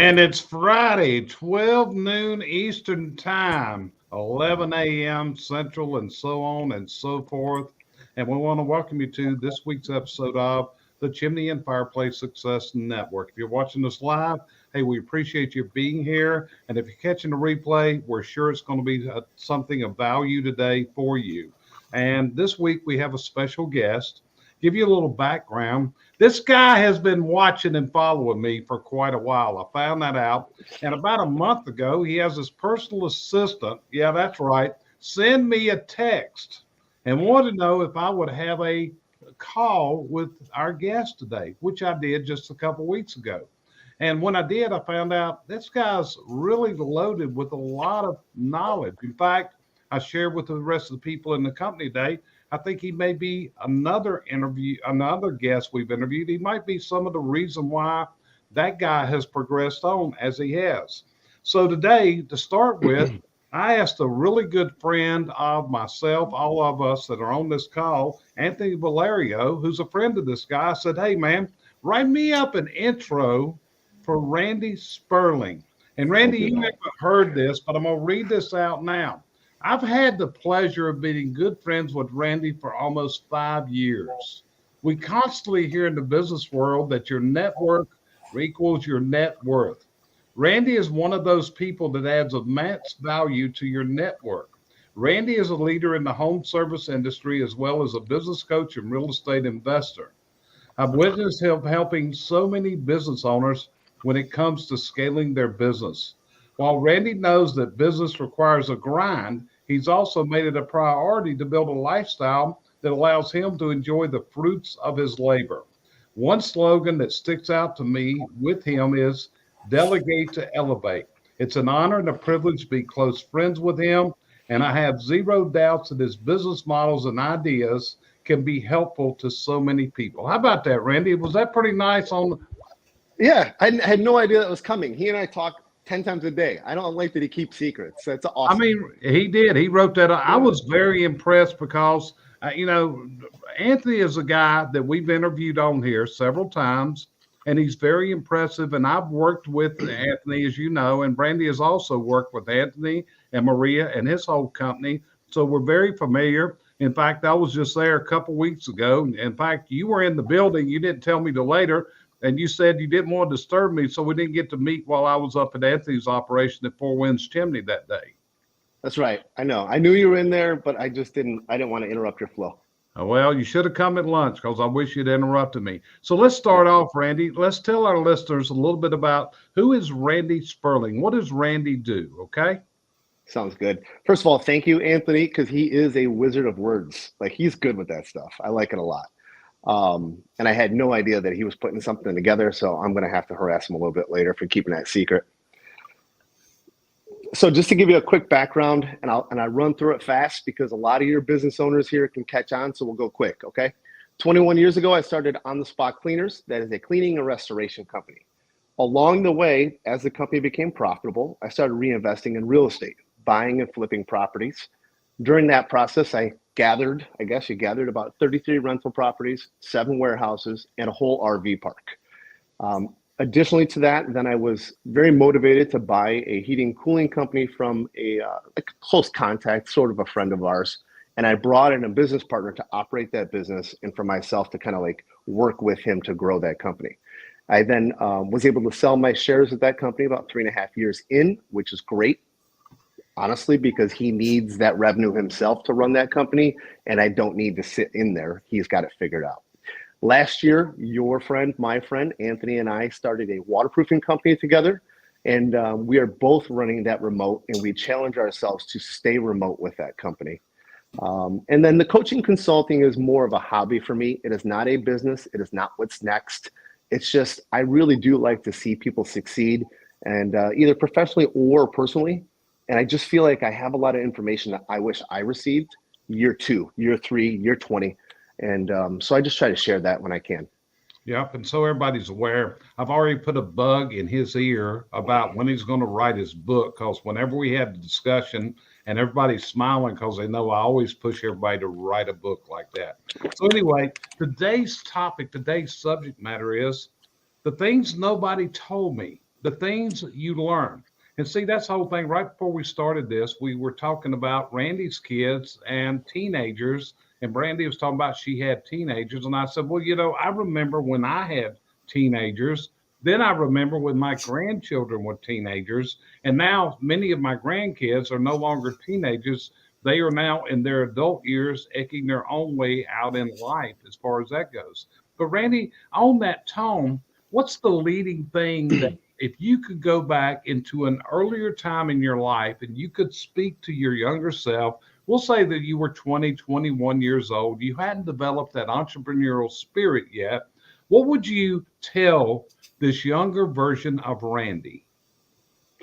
And it's Friday, 12 noon Eastern Time, 11 a.m. Central, and so on and so forth. And we want to welcome you to this week's episode of the Chimney and Fireplace Success Network. If you're watching us live, hey, we appreciate you being here. And if you're catching the replay, we're sure it's going to be something of value today for you. And this week we have a special guest. Give you a little background. This guy has been watching and following me for quite a while. I found that out. And about a month ago, he has his personal assistant. Yeah, that's right. Send me a text and wanted to know if I would have a call with our guest today, which I did just a couple weeks ago. And when I did, I found out this guy's really loaded with a lot of knowledge. In fact, I shared with the rest of the people in the company today, I think he may be another guest we've interviewed. He might be some of the reason why that guy has progressed on as he has. So today, to start with, I asked a really good friend of myself, all of us that are on this call, Anthony Valerio, who's a friend of this guy. I said, hey, man, write me up an intro for Randy Spurling. And Randy, you haven't heard this, but I'm going to read this out now. I've had the pleasure of being good friends with Randy for almost 5 years. We constantly hear in the business world that your network equals your net worth. Randy is one of those people that adds immense value to your network. Randy is a leader in the home service industry as well as a business coach and real estate investor. I've witnessed him helping so many business owners when it comes to scaling their business. While Randy knows that business requires a grind, he's also made it a priority to build a lifestyle that allows him to enjoy the fruits of his labor. One slogan that sticks out to me with him is delegate to elevate. It's an honor and a privilege to be close friends with him, and I have zero doubts that his business models and ideas can be helpful to so many people. How about that, Randy? Was that pretty nice on? Yeah, I had no idea that was coming. He and I talk 10 times a day. I don't like that he keeps secrets. That's awesome. I mean, he did. He wrote that. I was very impressed because, Anthony is a guy that we've interviewed on here several times, and he's very impressive. And I've worked with Anthony, as you know, and Brandy has also worked with Anthony and Maria and his whole company. So we're very familiar. In fact, I was just there a couple weeks ago. In fact, you were in the building. You didn't tell me till later. And you said you didn't want to disturb me, so we didn't get to meet while I was up at Anthony's operation at Four Winds Chimney that day. That's right. I know. I knew you were in there, but I didn't want to interrupt your flow. Well, you should have come at lunch because I wish you'd interrupted me. So let's start off, Randy. Let's tell our listeners a little bit about who is Randy Spurling. What does Randy do? Okay. Sounds good. First of all, thank you, Anthony, because he is a wizard of words. Like, he's good with that stuff. I like it a lot. And I had no idea that he was putting something together, so I'm going to have to harass him a little bit later for keeping that secret. So just to give you a quick background, and I run through it fast because a lot of your business owners here can catch on, so we'll go quick, okay? 21 years ago, I started On the Spot Cleaners. That is a cleaning and restoration company. Along the way, as the company became profitable, I started reinvesting in real estate, buying and flipping properties. During that process, you gathered about 33 rental properties, 7 warehouses, and a whole RV park. Additionally to that, then I was very motivated to buy a heating and cooling company from a close contact, sort of a friend of ours. And I brought in a business partner to operate that business and for myself to kind of like work with him to grow that company. I then was able to sell my shares of that company about 3.5 years in, which is great. Honestly, because he needs that revenue himself to run that company, and I don't need to sit in there. He's got it figured out. Last year, your friend, my friend, Anthony and I started a waterproofing company together, and we are both running that remote, and we challenge ourselves to stay remote with that company. And then the coaching consulting is more of a hobby for me. It is not a business. It is not what's next. It's just, I really do like to see people succeed, and either professionally or personally. And I just feel like I have a lot of information that I wish I received year 2, year 3, year 20. And so I just try to share that when I can. Yep. And so everybody's aware, I've already put a bug in his ear about when he's going to write his book, because whenever we had the discussion and everybody's smiling because they know I always push everybody to write a book like that. So anyway, today's subject matter is the things nobody told me. the things that you learn. And see, that's the whole thing. Right before we started this, we were talking about Randy's kids and teenagers. And Brandy was talking about she had teenagers. And I said, well, I remember when I had teenagers. Then I remember when my grandchildren were teenagers. And now many of my grandkids are no longer teenagers. They are now in their adult years, eking their own way out in life as far as that goes. But Randy, on that tone, what's the leading thing that if you could go back into an earlier time in your life and you could speak to your younger self, we'll say that you were 20, 21 years old, you hadn't developed that entrepreneurial spirit yet, what would you tell this younger version of Randy?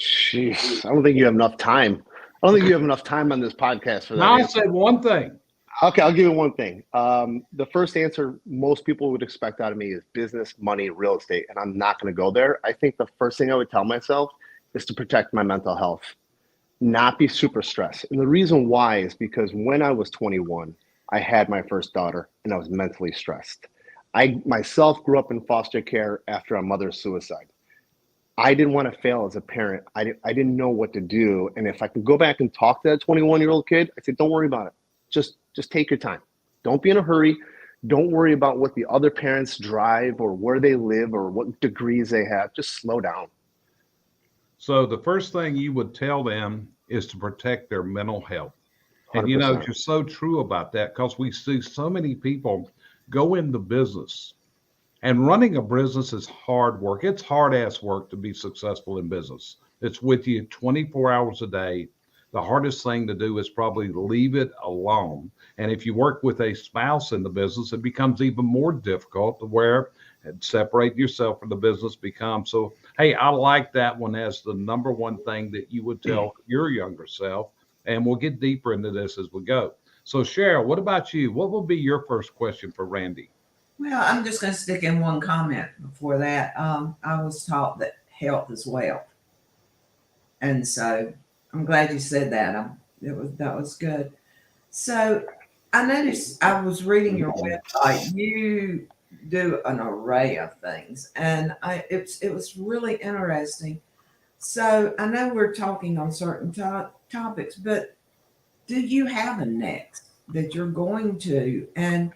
Jeez, I don't think you have enough time. I don't think you have enough time on this podcast for that. Now I said one thing. Okay, I'll give you one thing. The first answer most people would expect out of me is business, money, real estate, and I'm not going to go there. I think the first thing I would tell myself is to protect my mental health, not be super stressed. And the reason why is because when I was 21, I had my first daughter and I was mentally stressed. I myself grew up in foster care after a mother's suicide. I didn't want to fail as a parent. I didn't know what to do. And if I could go back and talk to that 21-year-old kid, I said, don't worry about it. Just take your time. Don't be in a hurry. Don't worry about what the other parents drive or where they live or what degrees they have. Just slow down. So the first thing you would tell them is to protect their mental health. And 100%. you're so true about that because we see so many people go into business. And running a business is hard work. It's hard ass work to be successful in business. It's with you 24 hours a day. The hardest thing to do is probably leave it alone. And if you work with a spouse in the business, it becomes even more difficult to where separate yourself from the business becomes. So, hey, I like that one as the number one thing that you would tell your younger self. And we'll get deeper into this as we go. So, Cheryl, what about you? What will be your first question for Randy? Well, I'm just going to stick in one comment before that. I was taught that health is wealth. And so I'm glad you said that. That was good. So I noticed I was reading your website. You do an array of things, and it was really interesting. So I know we're talking on certain topics, but do you have a next that you're going to, and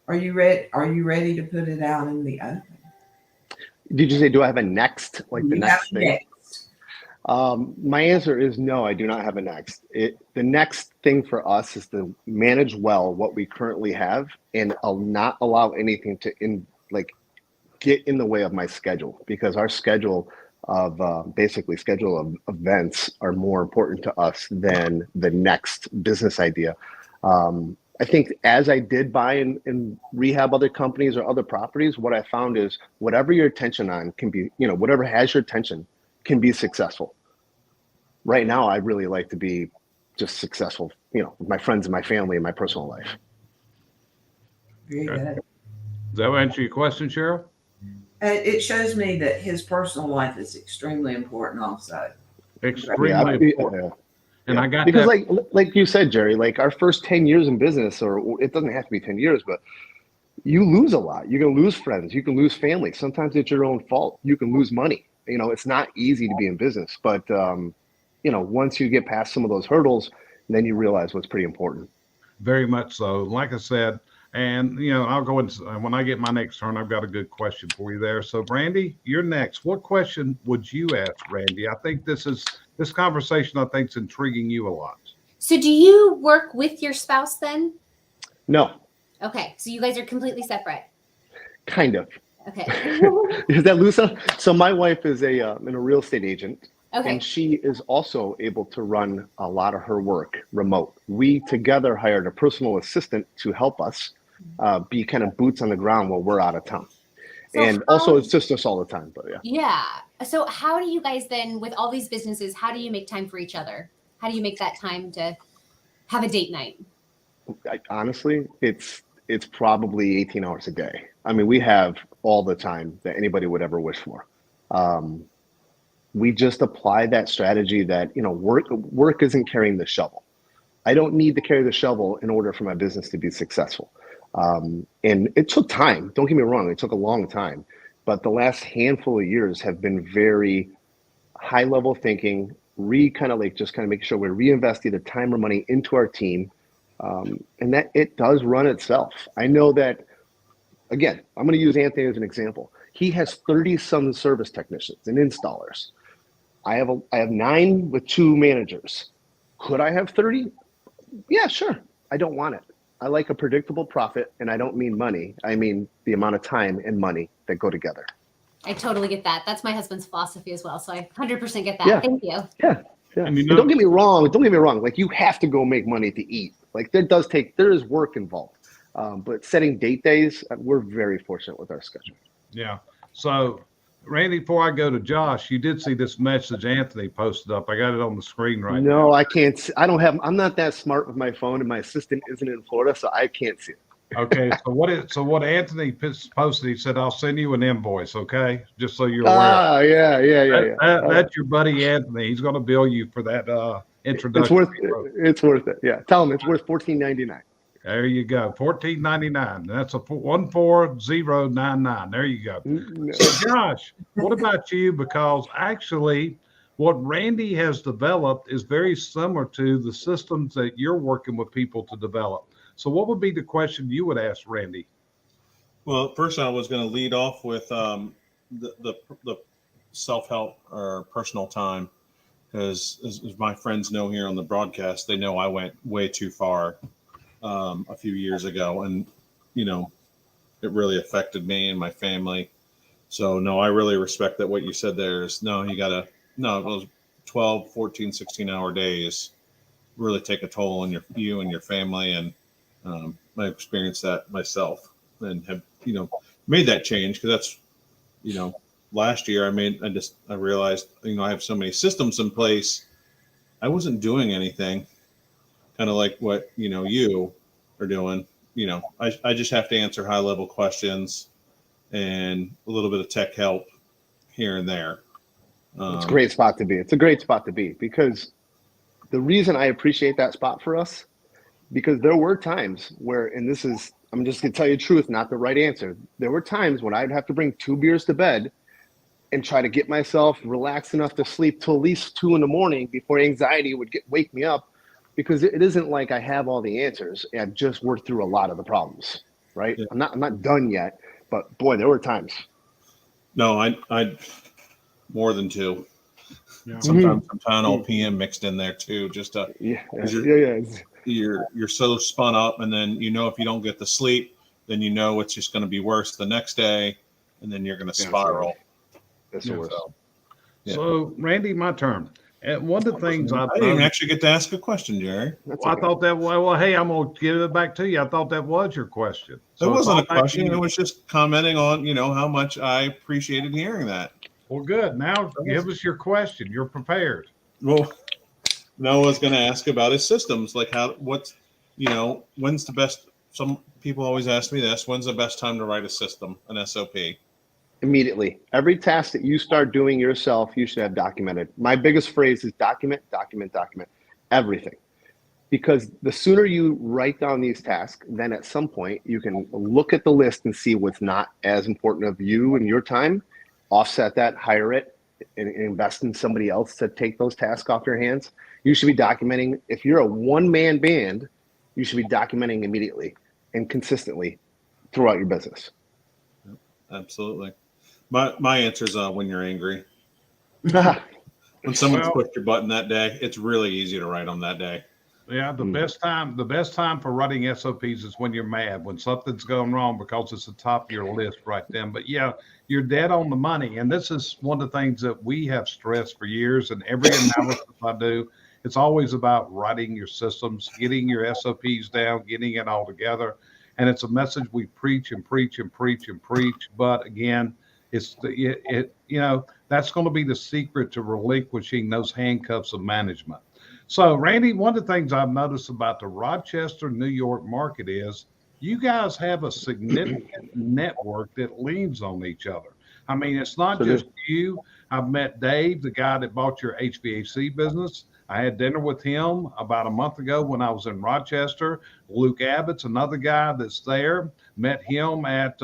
are you ready? Are you ready to put it out in the open? Did you say, do I have a next, like the next thing? Next. My answer is no, I do not have a next. The next thing for us is to manage well what we currently have and I'll not allow anything to get in the way of my schedule, because our schedule of schedule of events are more important to us than the next business idea. I think as I did buy and rehab other companies or other properties, what I found is whatever your attention on can be, whatever has your attention can be successful. Right now, I really like to be just successful, with my friends and my family and my personal life. Very good. Does that answer your question, Cheryl? It shows me that his personal life is extremely important also. Extremely important. And I got because that. like you said, Jerry, like our first 10 years in business, or it doesn't have to be 10 years, but you lose a lot. You're going to lose friends. You can lose family. Sometimes it's your own fault. You can lose money. It's not easy to be in business, but once you get past some of those hurdles, then you realize what's pretty important. Very much so. Like I said, and I'll go into when I get my next turn, I've got a good question for you there. So Brandy, you're next. What question would you ask Randy? I think this conversation I think is intriguing you a lot. So do you work with your spouse then? No. Okay. So you guys are completely separate. Kind of. Okay. Is that loose? So my wife is a real estate agent. Okay. And she is also able to run a lot of her work remote. We together hired a personal assistant to help us be kind of boots on the ground while we're out of town. So and also it's just us all the time, but yeah. Yeah. So how do you guys then, with all these businesses, how do you make time for each other? How do you make that time to have a date night? Honestly, it's probably 18 hours a day. I mean, we have all the time that anybody would ever wish for. We just apply that strategy that, work isn't carrying the shovel. I don't need to carry the shovel in order for my business to be successful. And it took time. Don't get me wrong. It took a long time, but the last handful of years have been very high level thinking, kind of making sure we're reinvesting the time or money into our team. And that it does run itself. I know that, again, I'm going to use Anthony as an example. He has 30 some service technicians and installers. I have 9 with 2 managers. Could I have 30? Yeah, sure. I don't want it. I like a predictable profit, and I don't mean money. I mean the amount of time and money that go together. I totally get that. That's my husband's philosophy as well. So I 100% get that. Yeah. Thank you. Yeah. And And don't get me wrong. Like, you have to go make money to eat. Like, there is work involved. But setting date days, we're very fortunate with our schedule. Yeah. So, Randy, before I go to Josh, you did see this message Anthony posted up. I got it on the screen right now. No, I can't. I'm not that smart with my phone, and my assistant isn't in Florida, so I can't see it. Okay. So what Anthony posted, he said, I'll send you an invoice. Okay. Just so you're aware. Yeah. That's your buddy, Anthony. He's going to bill you for that introduction. It's worth it. Yeah. Tell him it's worth $14.99. There you go. $14.99. That's a 14099. There you go. So Josh, what about you? Because actually what Randy has developed is very similar to the systems that you're working with people to develop. So what would be the question you would ask Randy? Well, first I was going to lead off with the self-help or personal time, because as my friends know here on the broadcast, they know I went way too far a few years ago, and it really affected me and my family. So no, I really respect that. What you said there is those 12, 14, 16-hour days really take a toll on you and your family. And I experienced that myself and have, made that change, because that's, last year I realized, I have so many systems in place. I wasn't doing anything, kind of like what, you are doing. I just have to answer high level questions and a little bit of tech help here and there. It's a great spot to be. It's a great spot to be, because the reason I appreciate that spot for us, because there were times where, and I'm just going to tell you the truth, not the right answer. There were times when I'd have to bring 2 beers to bed and try to get myself relaxed enough to sleep till at least 2 a.m. before anxiety would wake me up, because it isn't like I have all the answers. I've just worked through a lot of the problems, right? Yeah. I'm not done yet, but boy, there were times. No, I more than 2. Yeah. Sometimes some Tylenol PM mixed in there too, just to You're so spun up, and then if you don't get the sleep, then it's just going to be worse the next day, and then you're going to spiral. That's the worst. So Randy, my turn. And one of the things I didn't even actually get to ask a question, Jerry. I thought that. Well, hey, I'm going to give it back to you. I thought that was your question. So it wasn't a question. It was just commenting on, how much I appreciated hearing that. Well, good. Now give us your question. You're prepared. Well, no, I was going to ask about his systems. Like when's the best? Some people always ask me this. When's the best time to write a system, an SOP? Immediately. Every task that you start doing yourself, you should have documented. My biggest phrase is document everything. Because the sooner you write down these tasks, then at some point you can look at the list and see what's not as important of you and your time, offset that, hire it, and invest in somebody else to take those tasks off your hands. You should be documenting. If you're a one-man band, you should be documenting immediately and consistently throughout your business. Absolutely. My answer is when you're angry. When someone's pushed your button that day, it's really easy to write on that day. Yeah, the best time for writing SOPs is when you're mad, when something's going wrong, because it's the top of your list right then. But yeah, you're dead on the money. And this is one of the things that we have stressed for years, and every analysis I do, it's always about writing your systems, getting your SOPs down, getting it all together. And it's a message we preach and preach and preach and preach. But again, that's going to be the secret to relinquishing those handcuffs of management. So, Randy, one of the things I've noticed about the Rochester, New York market is you guys have a significant network that leans on each other. I mean, it's not just you. I've met Dave, the guy that bought your HVAC business. I had dinner with him about a month ago when I was in Rochester. Luke Abbott's another guy that's there. Met him at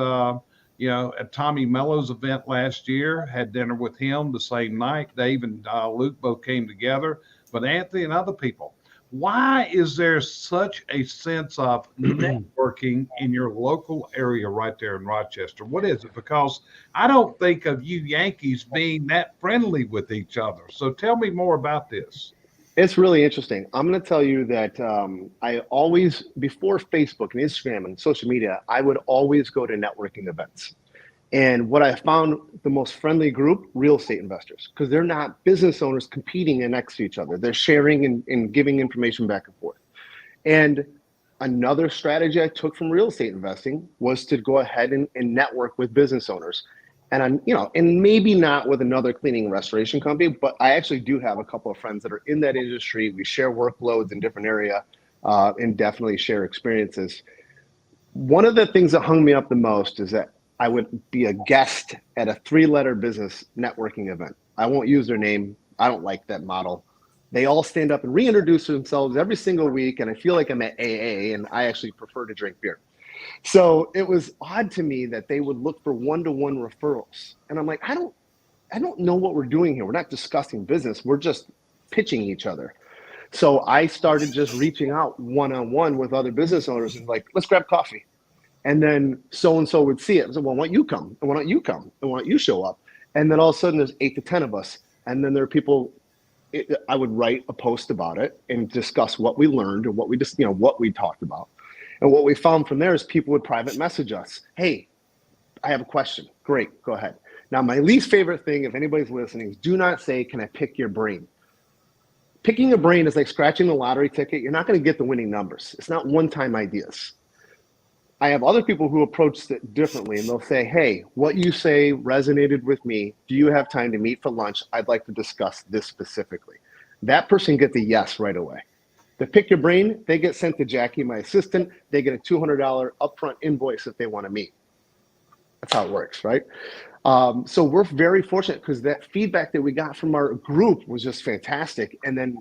at Tommy Mello's event last year, had dinner with him the same night. Dave and Luke both came together, but Anthony and other people. Why is there such a sense of networking in your local area right there in Rochester? What is it? Because I don't think of you Yankees being that friendly with each other. So tell me more about this. It's really interesting. I'm going to tell you that I always, before Facebook and Instagram and social media, I would always go to networking events. And what I found the most friendly group, real estate investors, because they're not business owners competing next to each other. They're sharing and giving information back and forth. And another strategy I took from real estate investing was to go ahead and network with business owners. And and maybe not with another cleaning and restoration company, but I actually do have a couple of friends that are in that industry. We share workloads in different area and definitely share experiences. One of the things that hung me up the most is that I would be a guest at a 3-letter business networking event. I won't use their name. I don't like that model. They all stand up and reintroduce themselves every single week, and I feel like I'm at AA, and I actually prefer to drink beer. So it was odd to me that they would look for one-to-one referrals. And I'm like, I don't know what we're doing here. We're not discussing business. We're just pitching each other. So I started just reaching out one-on-one with other business owners and like, let's grab coffee. And then so-and-so would see it and say, well, why don't you come? And why don't you come? And why don't you show up? And then all of a sudden there's 8 to 10 of us. And then there are people, I would write a post about it and discuss what we learned or what we just, what we talked about. And what we found from there is people would private message us. Hey, I have a question. Great, go ahead. Now, my least favorite thing, if anybody's listening, is do not say, can I pick your brain? Picking your brain is like scratching the lottery ticket. You're not going to get the winning numbers. It's not one-time ideas. I have other people who approach it differently, and they'll say, hey, what you say resonated with me. Do you have time to meet for lunch? I'd like to discuss this specifically. That person gets a yes right away. The pick your brain, they get sent to Jackie, my assistant. They get a $200 upfront invoice if they want to meet. That's how it works, right? So we're very fortunate because that feedback that we got from our group was just fantastic. And then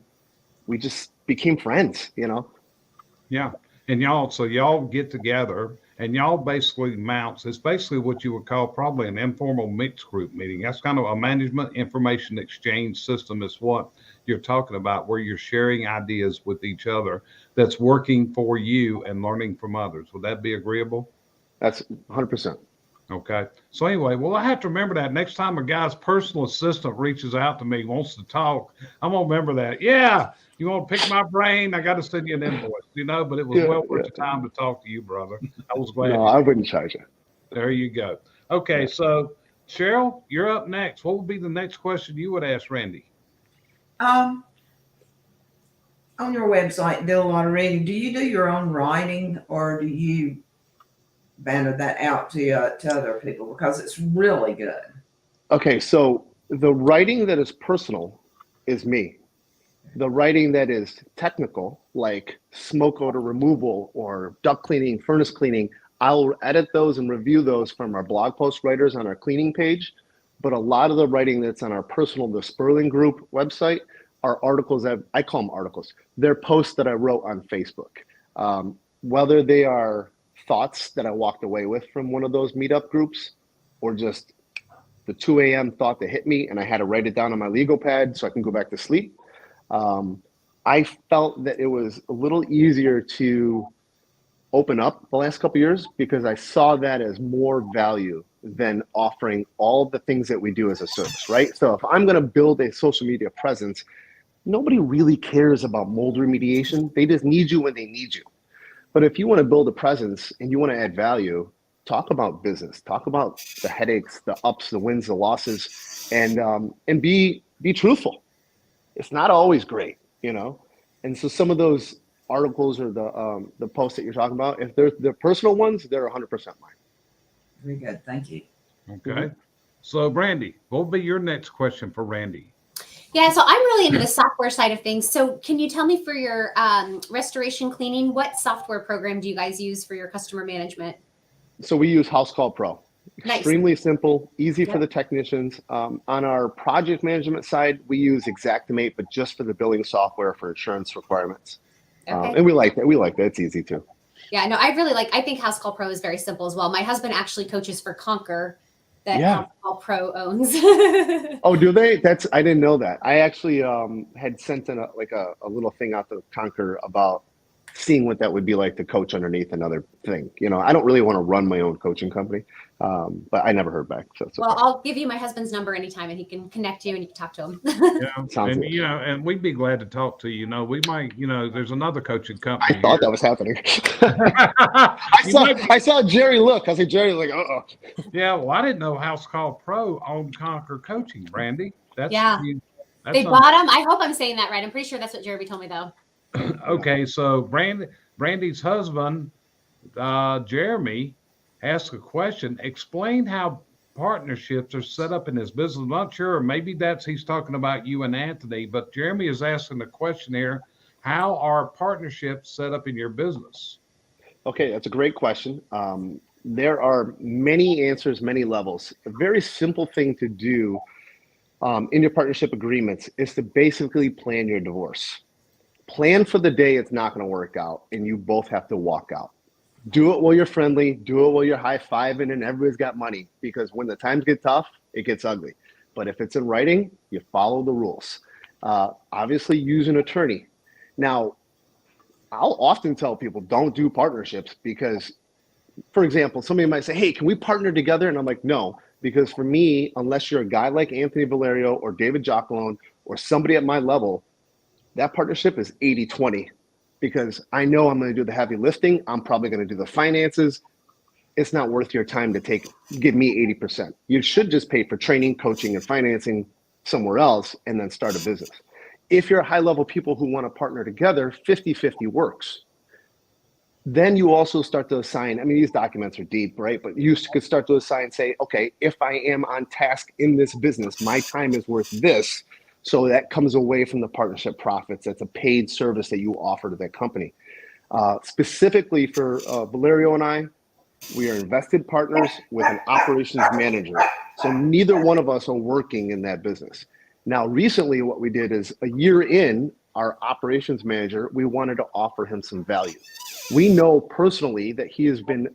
we just became friends, Yeah. And y'all get together and y'all basically mounts. It's basically what you would call probably an informal mixed group meeting. That's kind of a management information exchange system is what you're talking about, where you're sharing ideas with each other that's working for you and learning from others. Would that be agreeable? That's 100%. Okay. So anyway, well, I have to remember that next time a guy's personal assistant reaches out to me, wants to talk, I'm going to remember that. Yeah. You want to pick my brain? I got to send you an invoice, but it was well worth the time to talk to you, brother. I was glad. No, I wouldn't charge you. There you go. Okay. So Cheryl, you're up next. What would be the next question you would ask Randy? On your website, Deal a Lot of Reading, do you do your own writing or do you banner that out to other people? Because it's really good. Okay, so the writing that is personal is me. The writing that is technical, like smoke odor removal or duct cleaning, furnace cleaning, I'll edit those and review those from our blog post writers on our cleaning page. But a lot of the writing that's on our personal, the Spurling Group website, are articles that I call them articles. They're posts that I wrote on Facebook. Whether they are thoughts that I walked away with from one of those meetup groups or just the 2 a.m. thought that hit me and I had to write it down on my legal pad so I can go back to sleep. I felt that it was a little easier to open up the last couple of years because I saw that as more value than offering all the things that we do as a service, right? So if I'm going to build a social media presence, nobody really cares about mold remediation. They just need you when they need you. But if you want to build a presence and you want to add value, talk about business, talk about the headaches, the ups, the wins, the losses, and be truthful. It's not always great, And so some of those articles or the posts that you're talking about, if they're personal ones, they're 100% mine. Very good. Thank you. Okay. So Brandy, what will be your next question for Randy? Yeah, so I'm really into the software side of things. So can you tell me for your restoration cleaning, what software program do you guys use for your customer management? So we use House Call Pro. Nice. Extremely simple, easy for the technicians. On our project management side, we use Xactimate, but just for the billing software for insurance requirements. Okay. And we like that. It's easy too. Yeah, no, I think House Call Pro is very simple as well. My husband actually coaches for Conquer that Yeah. House Call Pro owns. Oh, do they? I didn't know that. I actually had sent in a little thing out to Conquer about seeing what that would be like to coach underneath another thing. I don't really want to run my own coaching company, but I never heard back. So it's Well, okay. I'll give you my husband's number anytime, and he can connect you, and you can talk to him. Yeah, Sounds and good. and we'd be glad to talk to you. We might, there's another coaching company. I thought that was happening. I saw Jerry look. I said, Jerry, like, uh-oh. Yeah, well, I didn't know House Call Pro owned Conquer Coaching, Randy. That's Yeah. that's They bought him. I hope I'm saying that right. I'm pretty sure that's what Jeremy told me, though. Okay, so Brandy's husband, Jeremy, asked a question. Explain how partnerships are set up in his business. I'm not sure. Maybe he's talking about you and Anthony, but Jeremy is asking the question here. How are partnerships set up in your business? Okay, that's a great question. There are many answers, many levels. A very simple thing to do in your partnership agreements is to basically plan your divorce. Plan for the day it's not going to work out and you both have to walk out. Do it while you're friendly. Do it while you're high-fiving and everybody's got money, because when the times get tough, it gets ugly. But if it's in writing, you follow the rules. Obviously, use an attorney. Now, I'll often tell people don't do partnerships because, for example, somebody might say, hey, can we partner together? And I'm like, no, because for me, unless you're a guy like Anthony Valerio or David Jockalone or somebody at my level, that partnership is 80-20, because I know I'm going to do the heavy lifting. I'm probably going to do the finances. It's not worth your time to give me 80%. You should just pay for training, coaching, and financing somewhere else and then start a business. If you're high-level people who want to partner together, 50-50 works. Then you also start to assign, these documents are deep, right? But you could start to assign, say, okay, if I am on task in this business, my time is worth this. So that comes away from the partnership profits. That's a paid service that you offer to that company. Specifically for Valerio and I, we are invested partners with an operations manager. So neither one of us are working in that business. Now, recently, what we did is a year in, our operations manager, we wanted to offer him some value. We know personally that he has been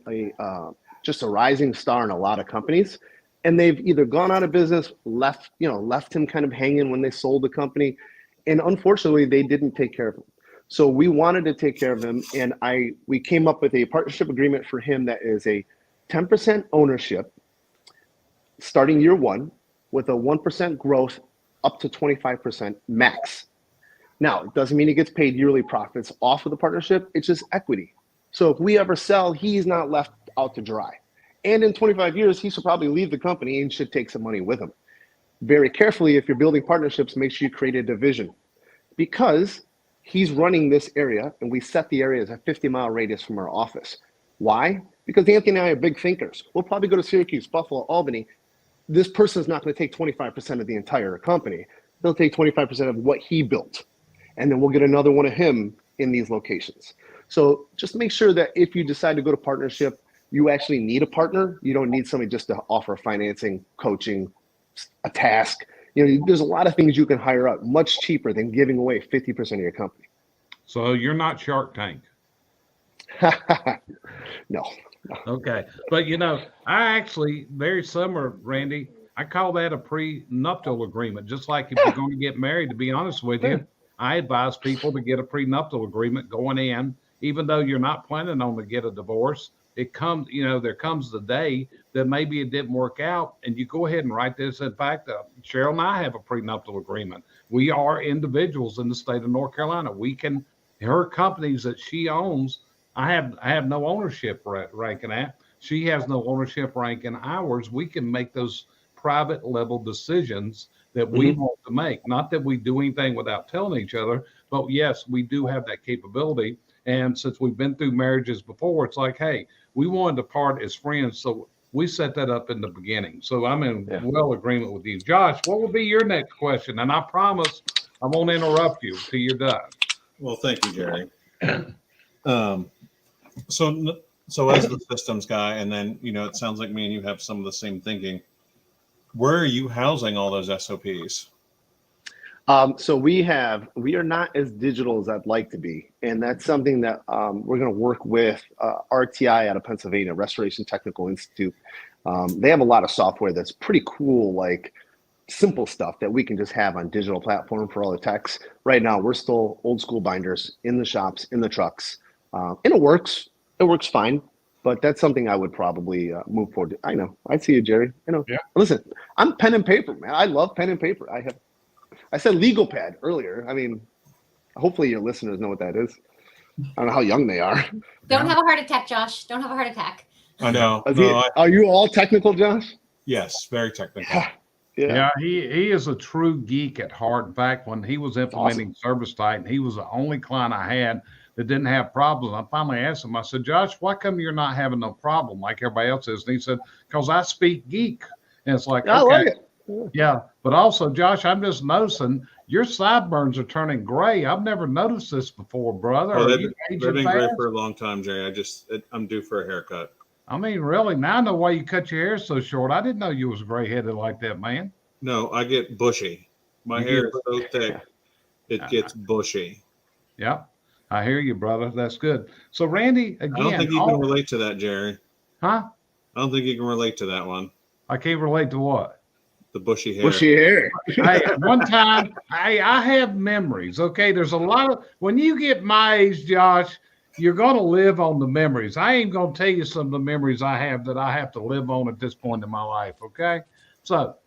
just a rising star in a lot of companies, and they've either gone out of business, left him kind of hanging when they sold the company, and unfortunately, they didn't take care of him. So we wanted to take care of him, and we came up with a partnership agreement for him that is a 10% ownership starting year one with a 1% growth up to 25% max. Now, it doesn't mean he gets paid yearly profits off of the partnership. It's just equity. So if we ever sell, he's not left out to dry. And in 25 years, he should probably leave the company and should take some money with him. Very carefully, if you're building partnerships, make sure you create a division, because he's running this area and we set the area as a 50-mile radius from our office. Why? Because Anthony and I are big thinkers. We'll probably go to Syracuse, Buffalo, Albany. This person is not going to take 25% of the entire company. They'll take 25% of what he built. And then we'll get another one of him in these locations. So just make sure that if you decide to go to partnership, you actually need a partner. You don't need somebody just to offer financing, coaching, a task. There's a lot of things you can hire out much cheaper than giving away 50% of your company. So you're not Shark Tank. No. Okay. But, I actually, very similar, Randy, I call that a prenuptial agreement. Just like if you're going to get married, to be honest with you, I advise people to get a prenuptial agreement going in, even though you're not planning on to get a divorce. It comes, there comes the day that maybe it didn't work out, and you go ahead and write this. In fact, Cheryl and I have a prenuptial agreement. We are individuals in the state of North Carolina. Her companies that she owns, I have no ownership rank in that. She has no ownership rank in ours. We can make those private level decisions that we want to make. Not that we do anything without telling each other, but yes, we do have that capability. And since we've been through marriages before, it's like, hey, we wanted to part as friends. So we set that up in the beginning. So I'm in well agreement with you. Josh, what will be your next question? And I promise I won't interrupt you till you're done. Well, thank you, Jerry. So as the systems guy, and then, it sounds like me and you have some of the same thinking. Where are you housing all those SOPs? So we are not as digital as I'd like to be. And that's something that we're going to work with RTI out of Pennsylvania, Restoration Technical Institute. They have a lot of software that's pretty cool, like simple stuff that we can just have on digital platform for all the techs. Right now, we're still old school binders in the shops, in the trucks. And it works fine. But that's something I would probably move forward to. I know. I see you, Jerry. I know. Yeah. Listen, I'm pen and paper, man. I love pen and paper. I said legal pad earlier. I mean, hopefully your listeners know what that is. I don't know how young they are. Don't have a heart attack, Josh. Don't have a heart attack. I know. Are you all technical, Josh? Yes, very technical. Yeah, he is a true geek at heart. In fact, when he was implementing Service Titan, he was the only client I had that didn't have problems. I finally asked him, I said, Josh, why come you're not having no problem like everybody else is? And he said, because I speak geek. And it's like, I okay. like it. Yeah, but also, Josh, I'm just noticing your sideburns are turning gray. I've never noticed this before, brother. Well, Are they've you been aging gray fast? for a long time, Jerry. I'm due for a haircut. I mean, really, now I know why you cut your hair so short. I didn't know you was gray-headed like that, man. No, I get bushy. My You hair get is so thick, it gets bushy. Yeah, I hear you, brother. That's good. So, Randy, again, I don't think you can relate to that, Jerry. Huh? I don't think you can relate to that one. I can't relate to what? The bushy hair. Bushy hair. Hey, one time, I have memories. Okay, there's a lot of when you get my age, Josh, you're going to live on the memories. I ain't going to tell you some of the memories I have that I have to live on at this point in my life. Okay, so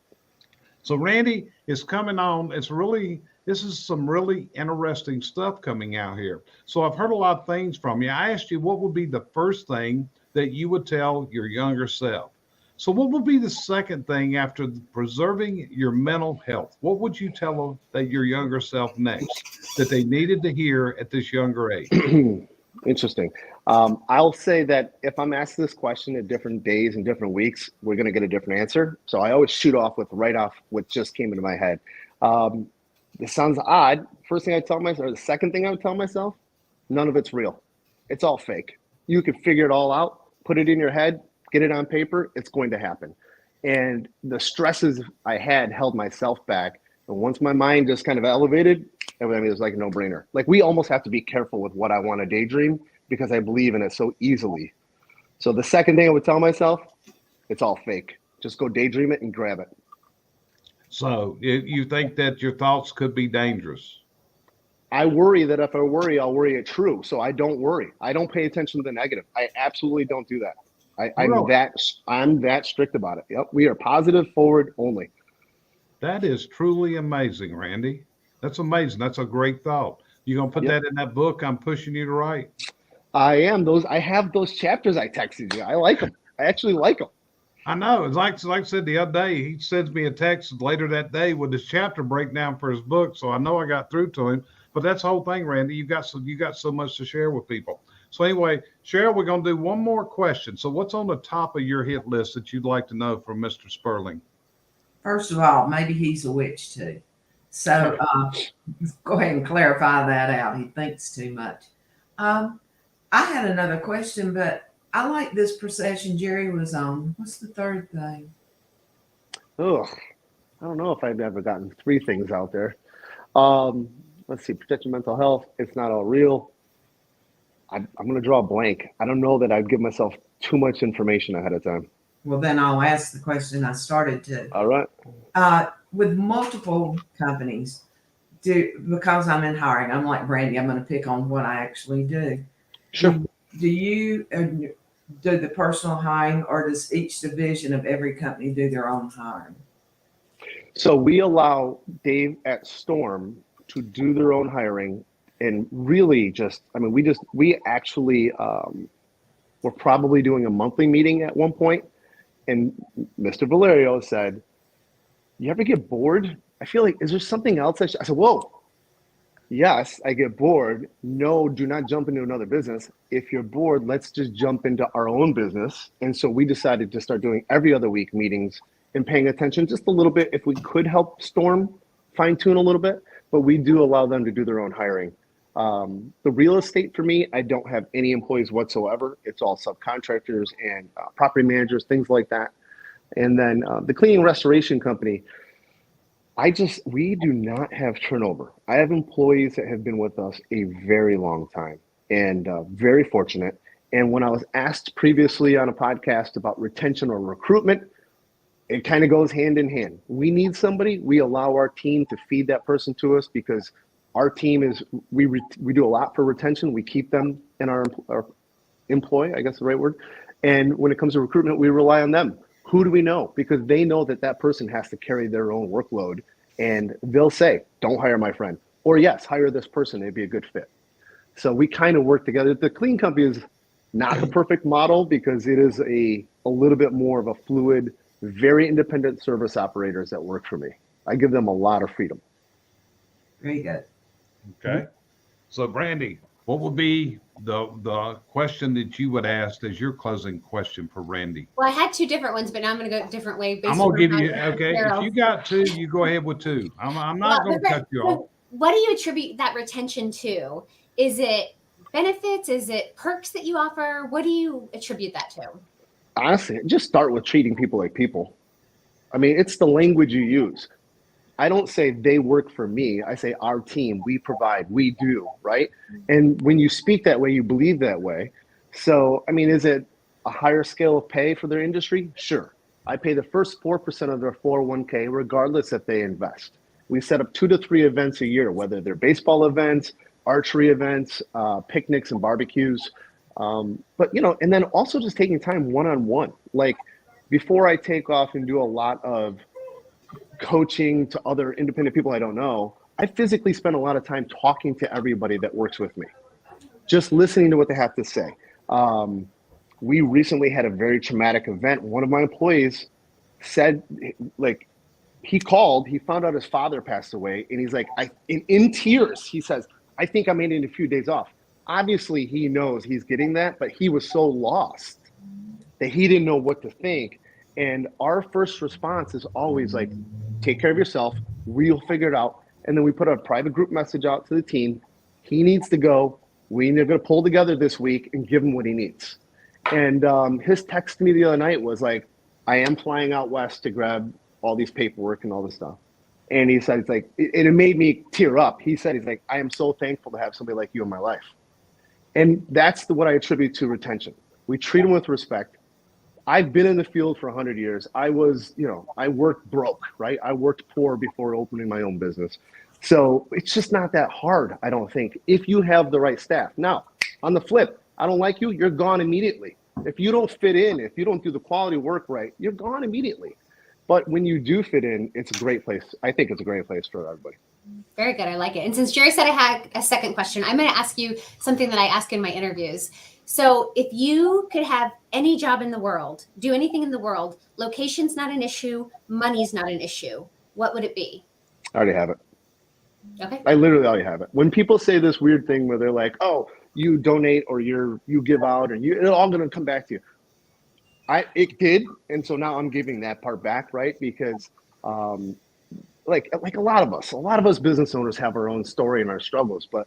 Randy is coming on. This is some really interesting stuff coming out here. So I've heard a lot of things from you. I asked you what would be the first thing that you would tell your younger self. So what would be the second thing after preserving your mental health? What would you tell your younger self next that they needed to hear at this younger age? Interesting. I'll say that if I'm asked this question at different days and different weeks, we're going to get a different answer. So I always shoot off with what just came into my head. This sounds odd. First thing I tell myself, or the second thing I would tell myself, none of it's real. It's all fake. You can figure it all out, put it in your head, get it on paper, it's going to happen. And the stresses I had held myself back. And once my mind just kind of elevated, everything was like a no-brainer. Like we almost have to be careful with what I want to daydream because I believe in it so easily. So the second thing I would tell myself, it's all fake. Just go daydream it and grab it. So you think that your thoughts could be dangerous? I worry that if I worry, I'll worry it true. So I don't worry. I don't pay attention to the negative. I absolutely don't do that. I'm that strict about it. Yep. We are positive forward only. That is truly amazing, Randy. That's amazing. That's a great thought. You gonna put that in that book I'm pushing you to write? I am. I have those chapters I texted you. I like them. I actually like them. I know. It's like I said the other day, he sends me a text later that day with his chapter breakdown for his book. So I know I got through to him. But that's the whole thing, Randy. You got so much to share with people. So anyway, Cheryl, we're going to do one more question. So what's on the top of your hit list that you'd like to know from Mr. Spurling? First of all, maybe he's a witch too. So go ahead and clarify that out. He thinks too much. I had another question, but I like this procession Jerry was on. What's the third thing? Oh, I don't know if I've ever gotten 3 things out there. Let's see, protect your mental health. It's not all real. I'm going to draw a blank. I don't know that I'd give myself too much information ahead of time. Well, then I'll ask the question I started to. All right. With multiple companies, because I'm in hiring, I'm like Brandy, I'm going to pick on what I actually do. Sure. Do you do the personal hiring, or does each division of every company do their own hiring? So we allow Dave at Storm to do their own hiring. And really we actually, we're probably doing a monthly meeting at one point. And Mr. Valerio said, you ever get bored? I feel like, is there something else? I said, whoa, yes, I get bored. No, do not jump into another business. If you're bored, let's just jump into our own business. And so we decided to start doing every other week meetings and paying attention just a little bit if we could help Storm fine tune a little bit, but we do allow them to do their own hiring. The real estate for me, I don't have any employees whatsoever. It's all subcontractors and property managers, things like that. And then the cleaning restoration company, We do not have turnover. I have employees that have been with us a very long time and very fortunate. And when I was asked previously on a podcast about retention or recruitment, it kind of goes hand in hand. We need somebody. We allow our team to feed that person to us because our team is, we do a lot for retention. We keep them in our employ, I guess the right word. And when it comes to recruitment, we rely on them. Who do we know? Because they know that that person has to carry their own workload, and they'll say, don't hire my friend, or yes, hire this person, it'd be a good fit. So we kind of work together. The clean company is not the perfect model because it is a little bit more of a fluid, very independent service operators that work for me. I give them a lot of freedom. Very good. Okay. So Brandy, what would be the question that you would ask as your closing question for Randy? Well, I had two different ones, but now I'm going to go a different way. I'm going to give you, okay, if you got two, you go ahead with two. I'm not going to cut you off. What do you attribute that retention to? Is it benefits? Is it perks that you offer? What do you attribute that to? Honestly, just start with treating people like people. I mean, it's the language you use. I don't say they work for me. I say our team, we provide, we do, right? And when you speak that way, you believe that way. So, I mean, is it a higher scale of pay for their industry? Sure. I pay the first 4% of their 401k, regardless if they invest. We set up 2 to 3 events a year, whether they're baseball events, archery events, picnics and barbecues. But, you know, and then also just taking time one-on-one. Like before I take off and do a lot of coaching to other independent people I don't know, I physically spend a lot of time talking to everybody that works with me, just listening to what they have to say. We recently had a very traumatic event. One of my employees said, like, he called, he found out his father passed away, and he's like, in tears, he says, I think I'm needing a few days off. Obviously, he knows he's getting that, but he was so lost that he didn't know what to think. And our first response is always like, take care of yourself, we'll figure it out. And then we put a private group message out to the team. He needs to go. We're going to pull together this week and give him what he needs. And his text to me the other night was like, I am flying out west to grab all these paperwork and all this stuff. And he said, it's like, it made me tear up. He said, he's like, I am so thankful to have somebody like you in my life. And that's what I attribute to retention. We treat them with respect. I've been in the field for 100 years. I was, you know, I worked broke, right? I worked poor before opening my own business. So it's just not that hard, I don't think, if you have the right staff. Now, on the flip, I don't like you, you're gone immediately. If you don't fit in, if you don't do the quality work right, you're gone immediately. But when you do fit in, it's a great place. I think it's a great place for everybody. Very good. I like it. And since Jerry said I had a second question, I'm going to ask you something that I ask in my interviews. So if you could have any job in the world, do anything in the world, location's not an issue, money's not an issue, what would it be? I already have it. Okay. I literally already have it. When people say this weird thing where they're like, oh, you donate or you give out or it's all going to come back to you. It did. And so now I'm giving that part back, right? Because like a lot of us business owners have our own story and our struggles, but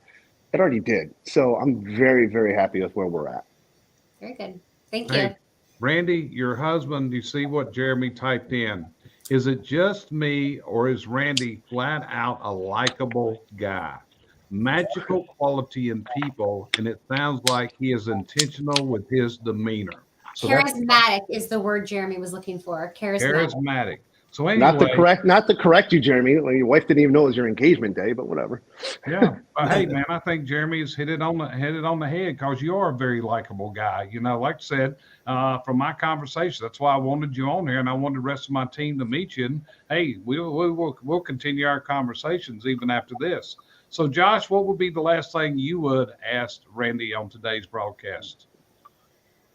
it already did. So I'm very, very happy with where we're at. Very good. Thank Hey, you. Randy, your husband, you see what Jeremy typed in. Is it just me or is Randy flat out a likable guy? Magical quality in people, and it sounds like he is intentional with his demeanor. So Charismatic is the word Jeremy was looking for. charismatic. So anyway, Not to correct you, Jeremy. Well, your wife didn't even know it was your engagement day, but whatever. yeah. But hey, man, I think Jeremy's hit it on the head because you are a very likable guy. You know, like I said, from my conversation, that's why I wanted you on here, and I wanted the rest of my team to meet you. And hey, we'll continue our conversations even after this. So, Josh, what would be the last thing you would ask Randy on today's broadcast?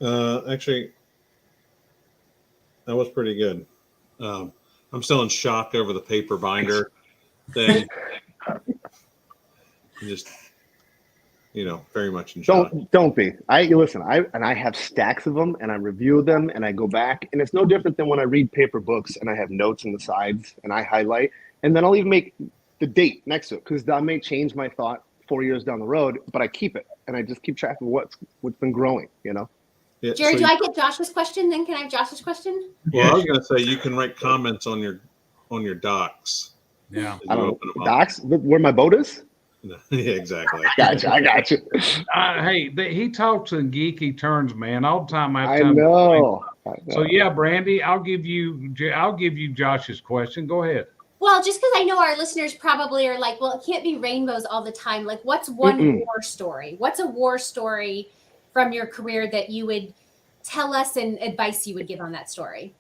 Actually, that was pretty good. I'm still in shock over the paper binder thing. Just, very much in shock. Don't be. I have stacks of them, and I review them, and I go back, and it's no different than when I read paper books, and I have notes in the sides, and I highlight, and then I'll even make the date next to it because that may change my thought 4 years down the road, but I keep it, and I just keep track of what's been growing. Yeah, Jerry, so do I get Josh's question then? Can I have Josh's question? Well, I was going to say you can write comments on your docs. Yeah. I don't know. Docks, where my boat is? Yeah, exactly. Gotcha. I got you. Hey, he talks in geeky terms, man, all the time. I know. So yeah, Brandy, I'll give you Josh's question. Go ahead. Well, just because I know our listeners probably are like, well, it can't be rainbows all the time. Like, what's one war story? What's a war story from your career that you would tell us and advice you would give on that story?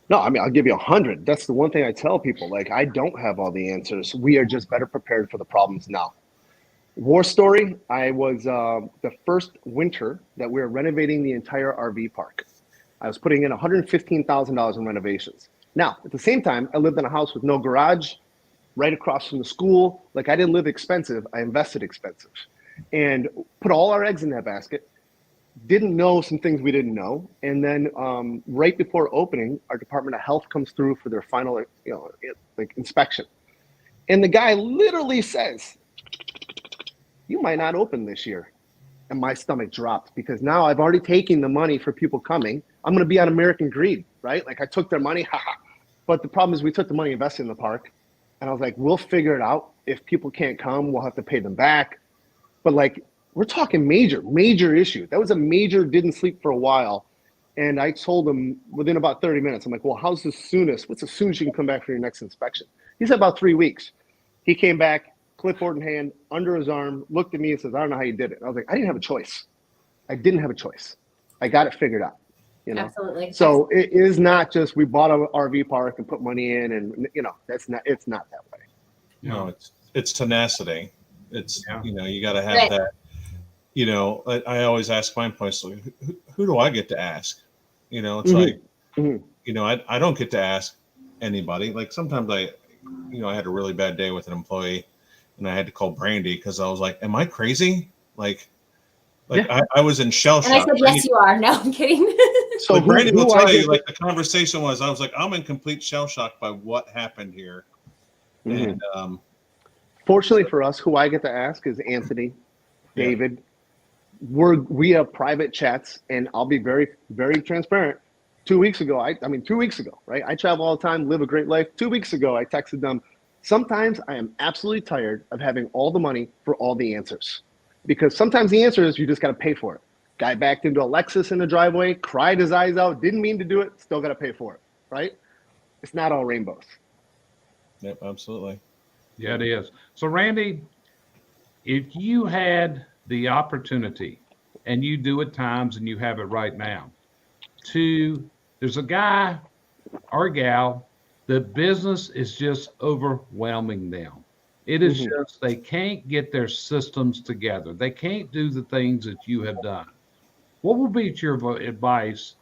No, I mean, I'll give you 100. That's the one thing I tell people. Like, I don't have all the answers. We are just better prepared for the problems now. War story, I was the first winter that we were renovating the entire RV park. I was putting in $115,000 in renovations. Now, at the same time, I lived in a house with no garage, right across from the school. Like, I didn't live expensive, I invested expensive. And put all our eggs in that basket. Didn't know some things we didn't know. And then right before opening, our Department of Health comes through for their final inspection. And the guy literally says, you might not open this year. And my stomach dropped because now I've already taken the money for people coming. I'm going to be on American greed, right? Like I took their money, but the problem is we took the money invested in the park. And I was like, we'll figure it out. If people can't come, we'll have to pay them back. But like, we're talking major issue. That was a major, didn't sleep for a while. And I told him within about 30 minutes, I'm like, well, what's the soonest you can come back for your next inspection? He said about 3 weeks. He came back, clipboard in hand, under his arm, looked at me and says, I don't know how you did it. And I was like, I didn't have a choice. I got it figured out. You know? Absolutely. So it is not just we bought an RV park and put money in and, it's not that way. No, it's tenacity. It's, you got to have that. I always ask my employees, who do I get to ask? It's like, I don't get to ask anybody. Like sometimes I had a really bad day with an employee and I had to call Brandy because I was like, am I crazy? I was in shell shock. And I said, yes, you are. No, I'm kidding. So Brandy will tell you, the conversation was, I was like, I'm in complete shell shock by what happened here. And fortunately for us, who I get to ask is Anthony, David. We have private chats, and I'll be very, very transparent. 2 weeks ago, right? I travel all the time, live a great life. 2 weeks ago, I texted them, sometimes I am absolutely tired of having all the money for all the answers. Because sometimes the answer is you just got to pay for it. Guy backed into a Lexus in the driveway, cried his eyes out, didn't mean to do it, still got to pay for it, right? It's not all rainbows. Yep, absolutely. Yeah, it is. So, Randy, if you had the opportunity, and you do at times, and you have it right now, there's a guy or gal, the business is just overwhelming them. It is just, they can't get their systems together. They can't do the things that you have done. What would be your advice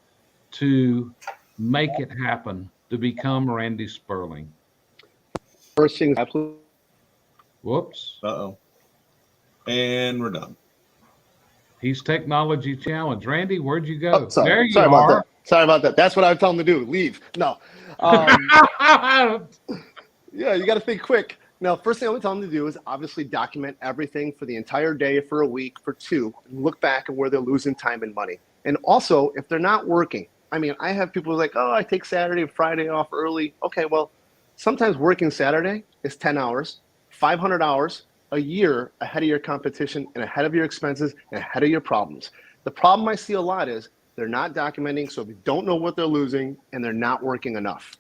to make it happen, to become Randy Spurling? First thing, absolutely. Whoops. Uh-oh. And we're done. He's technology challenged. Randy, where'd you go? Oh, sorry. There you sorry are. Sorry about that. That's what I would tell him to do. Leave. No. Yeah, you got to think quick. Now, first thing I would tell them to do is obviously document everything for the entire day, for a week, for 2, and look back at where they're losing time and money. And also, if they're not working, I mean, I have people who are like, oh, I take Saturday and Friday off early. Okay, well, sometimes working Saturday is 10 hours, 500 hours a year ahead of your competition and ahead of your expenses and ahead of your problems. The problem I see a lot is they're not documenting, so they don't know what they're losing and they're not working enough.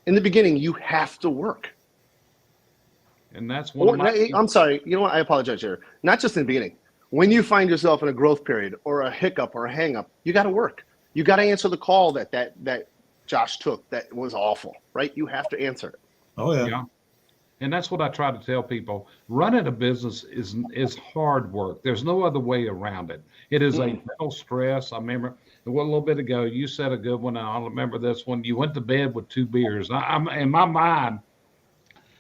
In the beginning, you have to work. And that's one I'm sorry. You know what? I apologize here. Not just in the beginning. When you find yourself in a growth period or a hiccup or a hang up, you got to work. You got to answer the call that Josh took that was awful, right? You have to answer it. Oh, yeah. And that's what I try to tell people. Running a business is hard work. There's no other way around it. It is a mental stress. I remember a little bit ago, you said a good one. I'll remember this one. You went to bed with 2 beers. I'm in my mind,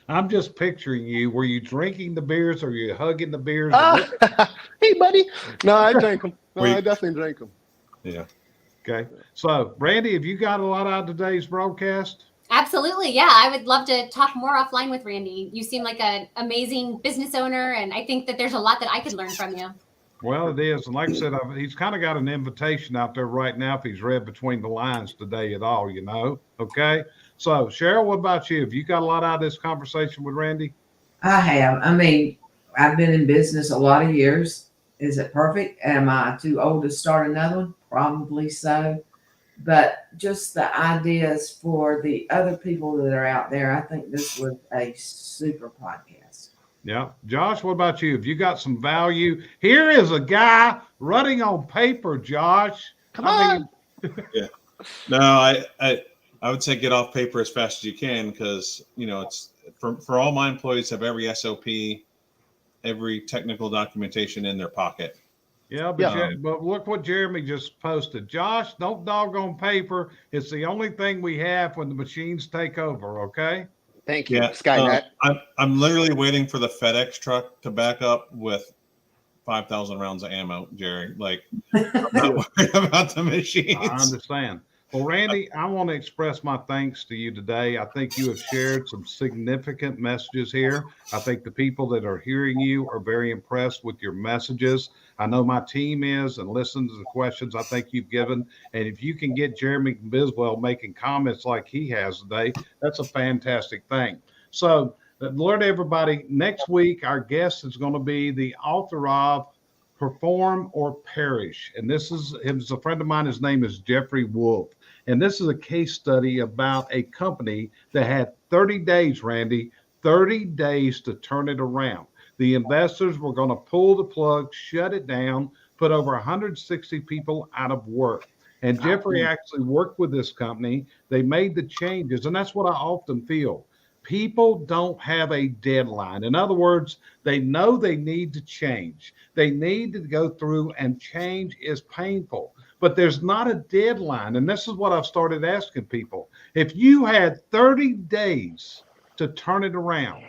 I'm just picturing you. Were you drinking the beers or were you hugging the beers? Hey, buddy. No, I drank them. No, I definitely drank them. Yeah. Okay. So, Randy, have you got a lot out of today's broadcast? Absolutely. Yeah. I would love to talk more offline with Randy. You seem like an amazing business owner, and I think that there's a lot that I could learn from you. Well, it is. And like I said, he's kind of got an invitation out there right now if he's read between the lines today at all, Okay. So, Cheryl, what about you? Have you got a lot out of this conversation with Randy? I have. I mean, I've been in business a lot of years. Is it perfect? Am I too old to start another one? Probably so. But just the ideas for the other people that are out there, I think this was a super podcast. Yeah. Josh, what about you? Have you got some value? Here is a guy running on paper, Josh. Come on. Yeah. No, I would say get off paper as fast as you can, because it's for all my employees have every SOP, every technical documentation in their pocket. Yeah, but look what Jeremy just posted. Josh, don't dog on paper. It's the only thing we have when the machines take over. Okay. Thank you, Yeah, Skynet. I'm literally waiting for the FedEx truck to back up with 5,000 rounds of ammo, Jerry. Like, I'm not worried about the machines. I understand. Well, Randy, I want to express my thanks to you today. I think you have shared some significant messages here. I think the people that are hearing you are very impressed with your messages. I know my team is, and listen to the questions I think you've given. And if you can get Jeremy Biswell making comments like he has today, that's a fantastic thing. So, Lord, everybody, next week, our guest is going to be the author of Perform or Perish. And this is a friend of mine. His name is Jeffrey Wolf. And this is a case study about a company that had 30 days, Randy, 30 days to turn it around. The investors were going to pull the plug, shut it down, put over 160 people out of work. And Jeffrey actually worked with this company. They made the changes. And that's what I often feel. People don't have a deadline. In other words, they know they need to change. They need to go through, and change is painful, but there's not a deadline. And this is what I've started asking people. If you had 30 days to turn it around,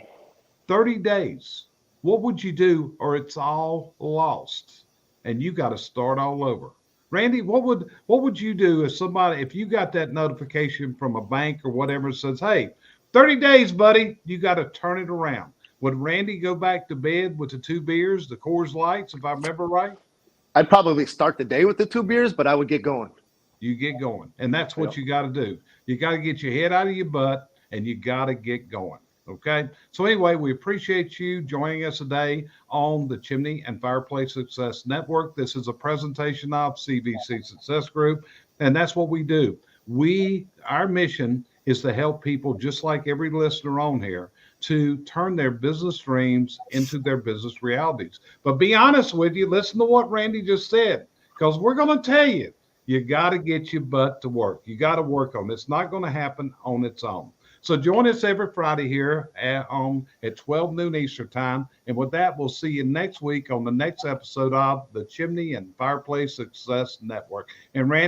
30 days, what would you do? Or it's all lost and you got to start all over. Randy, what would you do if you got that notification from a bank or whatever that says, hey, 30 days, buddy, you got to turn it around? Would Randy go back to bed with the 2 beers, the Coors Lights, if I remember right? I'd probably start the day with the 2 beers, but I would get going. You get going. And that's what you got to do. You got to get your head out of your butt and you got to get going. Okay. So anyway, we appreciate you joining us today on the Chimney and Fireplace Success Network. This is a presentation of CVC Success Group. And that's what we do. Our mission is to help people, just like every listener on here, to turn their business dreams into their business realities. But be honest with you, listen to what Randy just said, because we're going to tell you, you got to get your butt to work. You got to work on it. It's not going to happen on its own. So join us every Friday here at 12 noon Eastern time. And with that, we'll see you next week on the next episode of the Chimney and Fireplace Success Network. And Randy,